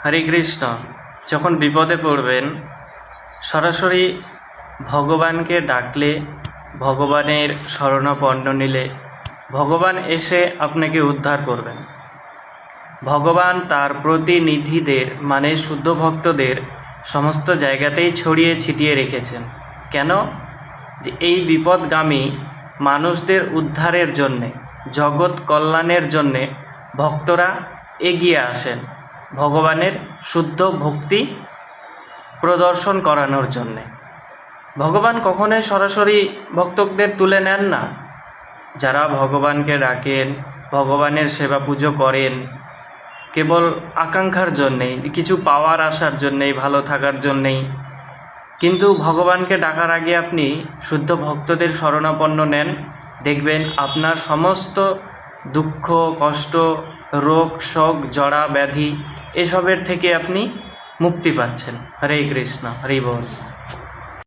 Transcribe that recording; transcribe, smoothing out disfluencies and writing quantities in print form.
হরে কৃষ্ণ। যখন বিপদে পড়বেন সরাসরি ভগবানকে ডাকলে, ভগবানের শরণাপন্ন নিলে ভগবান এসে আপনাকে উদ্ধার করবেন। ভগবান তার প্রতিনিধিদের মানে শুদ্ধ ভক্তদের সমস্ত জায়গাতেই ছড়িয়ে ছিটিয়ে রেখেছেন। কেন? যে এই বিপদগামী মানুষদের উদ্ধারের জন্যে, জগৎ কল্যাণের জন্যে ভক্তরা এগিয়ে আসেন ভগবানের শুদ্ধ ভক্তি প্রদর্শন করানোর জন্যে। ভগবান কখনোই সরাসরি ভক্তদের তুলে নেন না। যারা ভগবানকে ডাকেন, ভগবানের সেবা পুজো করেন কেবল আকাঙ্ক্ষার জন্যেই, কিছু পাওয়ার আশার জন্যেই, ভালো থাকার জন্যেই, কিন্তু ভগবানকে ডাকার আগে আপনি শুদ্ধ ভক্তদের শরণাপন্ন নেন, দেখবেন আপনার সমস্ত দুঃখ, কষ্ট, রোগ, শোক, জড়া, ব্যাধি এসবের থেকে আপনি মুক্তি পাচ্ছেন। হরে কৃষ্ণ, হরি বল।